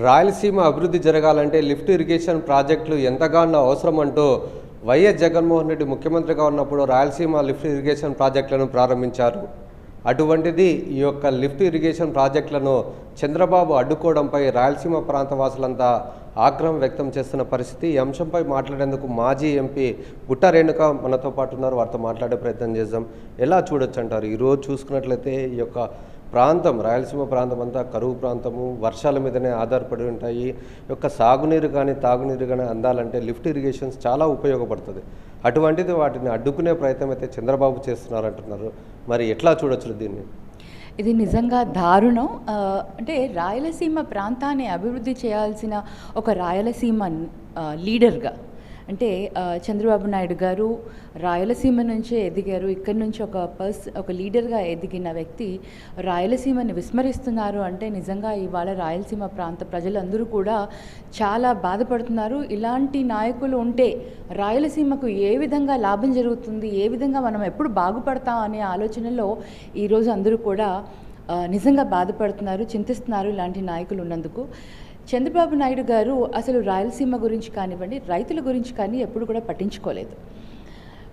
రాయలసీమ అభివృద్ధి జరగాలంటే lift irrigation ప్రాజెక్టులు ఎంతగానో అవసరం అంటూ వైఎస్ జగన్మోహన్ రెడ్డి ముఖ్యమంత్రిగా ఉన్నప్పుడు రాయలసీమ లిఫ్ట్ ఇరిగేషన్ ప్రాజెక్టులను ప్రారంభించారు. అటువంటిది ఈ యొక్క లిఫ్ట్ ఇరిగేషన్ ప్రాజెక్టులను చంద్రబాబు అడ్డుకోవడంపై రాయలసీమ ప్రాంత వాసులంతా ఆగ్రహం వ్యక్తం చేస్తున్న పరిస్థితి. ఈ అంశంపై మాట్లాడేందుకు మాజీ ఎంపీ బుట్ట రేణుక మనతో పాటు ఉన్నారు. వారితో మాట్లాడే ప్రయత్నం చేద్దాం. ఎలా చూడొచ్చు అంటారు? ఈరోజు చూసుకున్నట్లయితే ఈ యొక్క ప్రాంతం రాయలసీమ ప్రాంతం అంతా కరువు ప్రాంతము, వర్షాల మీదనే ఆధారపడి ఉంటాయి. ఈ యొక్క సాగునీరు కానీ తాగునీరు కానీ అందాలంటే లిఫ్ట్ ఇరిగేషన్స్ చాలా ఉపయోగపడుతుంది. అటువంటిది వాటిని అడ్డుకునే ప్రయత్నం అయితే చంద్రబాబు చేస్తున్నారంటున్నారు. మరి ఎట్లా చూడొచ్చు దీన్ని? ఇది నిజంగా దారుణం. అంటే రాయలసీమ ప్రాంతాన్ని అభివృద్ధి చేయాల్సిన ఒక రాయలసీమ లీడర్గా, అంటే చంద్రబాబు నాయుడు గారు రాయలసీమ నుంచే ఎదిగారు. ఇక్కడి నుంచి ఒక లీడర్గా ఎదిగిన వ్యక్తి రాయలసీమని విస్మరిస్తున్నారు అంటే నిజంగా ఇవాళ రాయలసీమ ప్రాంత ప్రజలందరూ కూడా చాలా బాధపడుతున్నారు. ఇలాంటి నాయకులు ఉంటే రాయలసీమకు ఏ విధంగా లాభం జరుగుతుంది, ఏ విధంగా మనం ఎప్పుడు బాగుపడతాం అనే ఆలోచనలో ఈరోజు అందరూ కూడా నిజంగా బాధపడుతున్నారు, చింతిస్తున్నారు ఇలాంటి నాయకులు ఉన్నందుకు. చంద్రబాబు నాయుడు గారు అసలు రాయలసీమ గురించి కానివ్వండి, రైతుల గురించి కానీ ఎప్పుడు కూడా పట్టించుకోలేదు.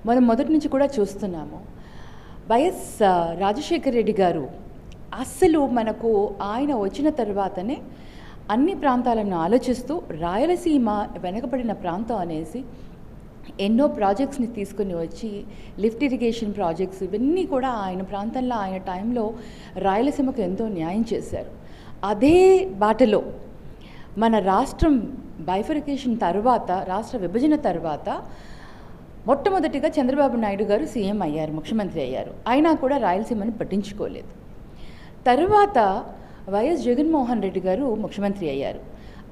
మనం మొదటి నుంచి కూడా చూస్తున్నాము. వైఎస్ రాజశేఖర రెడ్డి గారు అస్సలు మనకు ఆయన వచ్చిన తర్వాతనే అన్ని ప్రాంతాలను ఆలోచిస్తూ రాయలసీమ వెనకబడిన ప్రాంతం అనేసి ఎన్నో ప్రాజెక్ట్స్ని తీసుకుని వచ్చి లిఫ్ట్ ఇరిగేషన్ ప్రాజెక్ట్స్ ఇవన్నీ కూడా ఆయన ప్రాంతంలో ఆయన టైంలో రాయలసీమకు ఎంతో న్యాయం చేశారు. అదే బాటలో మన రాష్ట్రం బైఫర్కేషన్ తర్వాత, రాష్ట్ర విభజన తర్వాత మొట్టమొదటిగా చంద్రబాబు నాయుడు గారు సీఎం అయ్యారు, ముఖ్యమంత్రి అయ్యారు. అయినా కూడా రాయలసీమని పట్టించుకోలేదు. తర్వాత వైఎస్ జగన్మోహన్ రెడ్డి గారు ముఖ్యమంత్రి అయ్యారు.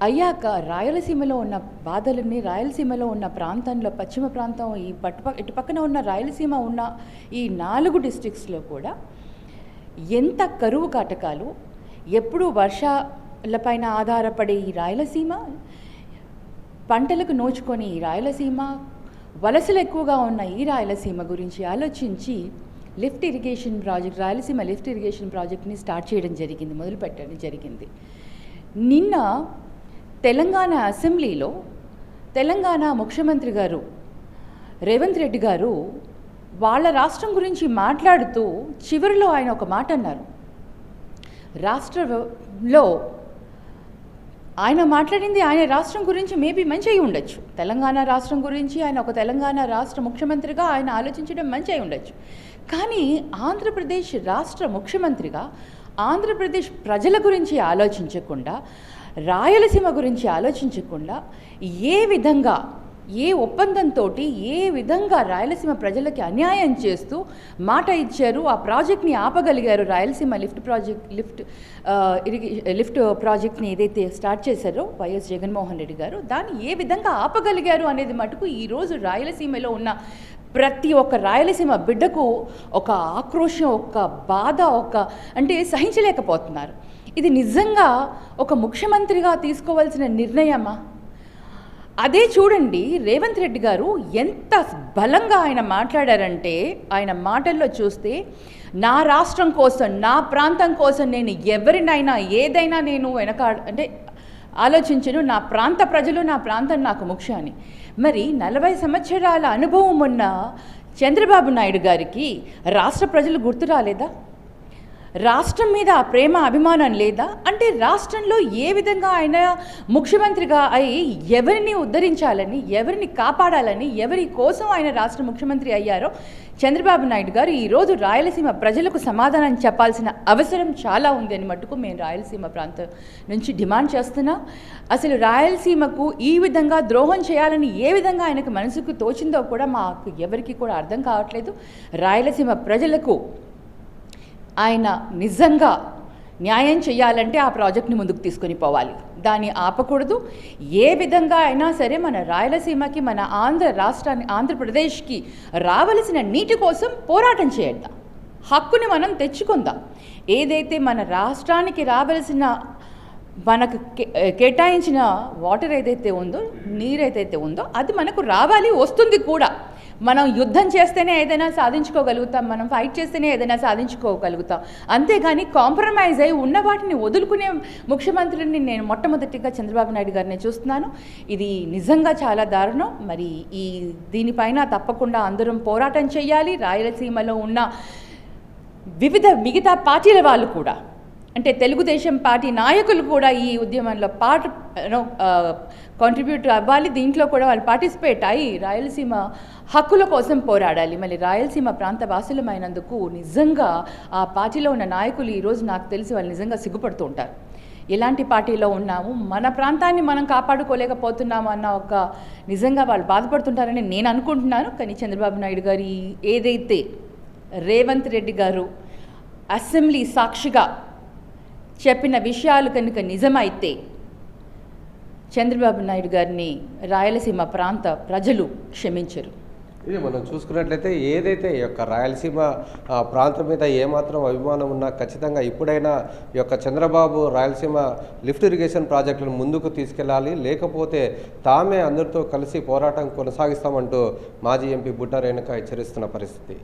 అయ్యాక రాయలసీమలో ఉన్న బాధలని, రాయలసీమలో ఉన్న ప్రాంతంలో పశ్చిమ ప్రాంతం, ఇటు పక్కన ఉన్న రాయలసీమ ఉన్న ఈ 4 డిస్ట్రిక్ట్స్లో కూడా ఎంత కరువు కాటకాలు, ఎప్పుడూ వర్షాలపైన ఆధారపడే ఈ రాయలసీమ, పంటలకు నోచుకొని ఈ రాయలసీమ, వలసలు ఎక్కువగా ఉన్న ఈ రాయలసీమ గురించి ఆలోచించి lift irrigation project, Rayalaseema lift irrigation ప్రాజెక్ట్ని స్టార్ట్ చేయడం జరిగింది, మొదలుపెట్టడం జరిగింది. నిన్న తెలంగాణ అసెంబ్లీలో తెలంగాణ ముఖ్యమంత్రి గారు రేవంత్ రెడ్డి గారు వాళ్ళ రాష్ట్రం గురించి మాట్లాడుతూ చివరిలో ఆయన ఒక మాట అన్నారు. రాష్ట్రంలో ఆయన మాట్లాడింది ఆయన రాష్ట్రం గురించి మేబీ మంచి అయి ఉండొచ్చు. తెలంగాణ రాష్ట్రం గురించి ఆయన ఒక తెలంగాణ రాష్ట్ర ముఖ్యమంత్రిగా ఆయన ఆలోచించడం మంచి అయి ఉండొచ్చు. కానీ ఆంధ్రప్రదేశ్ రాష్ట్ర ముఖ్యమంత్రిగా ఆంధ్రప్రదేశ్ ప్రజల గురించి ఆలోచించకుండా, రాయలసీమ గురించి ఆలోచించకుండా ఏ విధంగా, ఏ ఒప్పందంతో, ఏ విధంగా రాయలసీమ ప్రజలకి అన్యాయం చేస్తూ మాట ఇచ్చారు, ఆ ప్రాజెక్ట్ని ఆపగలిగారు. రాయలసీమ లిఫ్ట్ ప్రాజెక్ట్ని ఏదైతే స్టార్ట్ చేశారో వైఎస్ జగన్మోహన్ రెడ్డి గారు, దాన్ని ఏ విధంగా ఆపగలిగారు అనేది మటుకు ఈరోజు రాయలసీమలో ఉన్న ప్రతి ఒక్క రాయలసీమ బిడ్డకు ఒక ఆక్రోశం, ఒక బాధ, అంటే సహించలేకపోతున్నారు. ఇది నిజంగా ఒక ముఖ్యమంత్రిగా తీసుకోవాల్సిన నిర్ణయమా? అదే చూడండి, రేవంత్ రెడ్డి గారు ఎంత బలంగా ఆయన మాట్లాడారంటే, ఆయన మాటల్లో చూస్తే నా రాష్ట్రం కోసం, నా ప్రాంతం కోసం నేను ఎవరినైనా ఏదైనా నేను అంటే ఆలోచించను, నా ప్రాంత ప్రజలు, నా ప్రాంతం నాకు ముఖ్యాన్ని. మరి 40 సంవత్సరాల అనుభవం ఉన్న చంద్రబాబు నాయుడు గారికి రాష్ట్ర ప్రజలు గుర్తు రాలేదా? రాష్ట్రం మీద ఆ ప్రేమ, అభిమానం లేదా? అంటే రాష్ట్రంలో ఏ విధంగా ఆయన ముఖ్యమంత్రిగా అయి ఎవరిని ఉద్ధరించాలని, ఎవరిని కాపాడాలని, ఎవరి కోసం ఆయన రాష్ట్ర ముఖ్యమంత్రి అయ్యారో చంద్రబాబు నాయుడు గారు ఈరోజు రాయలసీమ ప్రజలకు సమాధానం చెప్పాల్సిన అవసరం చాలా ఉంది అని మట్టుకు మేము రాయలసీమ ప్రాంతం నుంచి డిమాండ్ చేస్తున్నాం. అసలు రాయలసీమకు ఈ విధంగా ద్రోహం చేయాలని ఏ విధంగా ఆయనకు మనసుకు తోచిందో కూడా మాకు ఎవరికి కూడా అర్థం కావట్లేదు. రాయలసీమ ప్రజలకు ఆయన నిజంగా న్యాయం చేయాలంటే ఆ ప్రాజెక్ట్ని ముందుకు తీసుకొని పోవాలి, దాన్ని ఆపకూడదు. ఏ విధంగా అయినా సరే మన రాయలసీమకి, మన ఆంధ్రప్రదేశ్కి రావలసిన నీటి కోసం పోరాటం చేద్దాం, హక్కుని మనం తెచ్చుకుందాం. ఏదైతే మన రాష్ట్రానికి రావలసిన మనకు కేటాయించిన వాటర్ ఏదైతే ఉందో, నీరు ఏదైతే ఉందో అది మనకు రావాలి, వస్తుంది కూడా. మనం యుద్ధం చేస్తేనే ఏదైనా సాధించుకోగలుగుతాం, మనం ఫైట్ చేస్తేనే ఏదైనా సాధించుకోగలుగుతాం. అంతేగాని కాంప్రమైజ్ అయి ఉన్న వాటిని వదులుకునే ముఖ్యమంత్రిని నేను మొట్టమొదటిగా చంద్రబాబు నాయుడు గారిని చూస్తున్నాను. ఇది నిజంగా చాలా దారుణం. మరి దీనిపైన తప్పకుండా అందరం పోరాటం చేయాలి. రాయలసీమలో ఉన్న మిగతా పార్టీల వాళ్ళు కూడా, అంటే తెలుగుదేశం పార్టీ నాయకులు కూడా ఈ ఉద్యమంలో కాంట్రిబ్యూట్ అవ్వాలి. దీంట్లో కూడా వాళ్ళు పార్టిసిపేట్ అయ్యి రాయలసీమ హక్కుల కోసం పోరాడాలి. మళ్ళీ రాయలసీమ ప్రాంత వాసులమైనందుకు నిజంగా ఆ పార్టీలో ఉన్న నాయకులు ఈరోజు నాకు తెలిసి వాళ్ళు నిజంగా సిగ్గుపడుతూ ఉంటారు. ఎలాంటి పార్టీలో ఉన్నాము, మన ప్రాంతాన్ని మనం కాపాడుకోలేకపోతున్నాము అన్న ఒక నిజంగా వాళ్ళు బాధపడుతుంటారని నేను అనుకుంటున్నాను. కానీ చంద్రబాబు నాయుడు గారు ఏదైతే రేవంత్ రెడ్డి గారు అసెంబ్లీ సాక్షిగా చెప్పిన విషయాలు కనుక నిజమైతే చంద్రబాబు నాయుడు గారిని రాయలసీమ ప్రాంత ప్రజలు క్షమించరు. ఇది మనం చూసుకున్నట్లయితే ఏదైతే ఈ యొక్క రాయలసీమ ప్రాంతం మీద ఏమాత్రం అభిమానం ఉన్నా ఖచ్చితంగా ఇప్పుడైనా ఈ యొక్క చంద్రబాబు రాయలసీమ లిఫ్ట్ ఇరిగేషన్ ప్రాజెక్టులను ముందుకు తీసుకెళ్లాలి, లేకపోతే తామే అందరితో కలిసి పోరాటం కొనసాగిస్తామంటూ మాజీ ఎంపీ బుడ్డా రేణుక హెచ్చరిస్తున్న పరిస్థితి.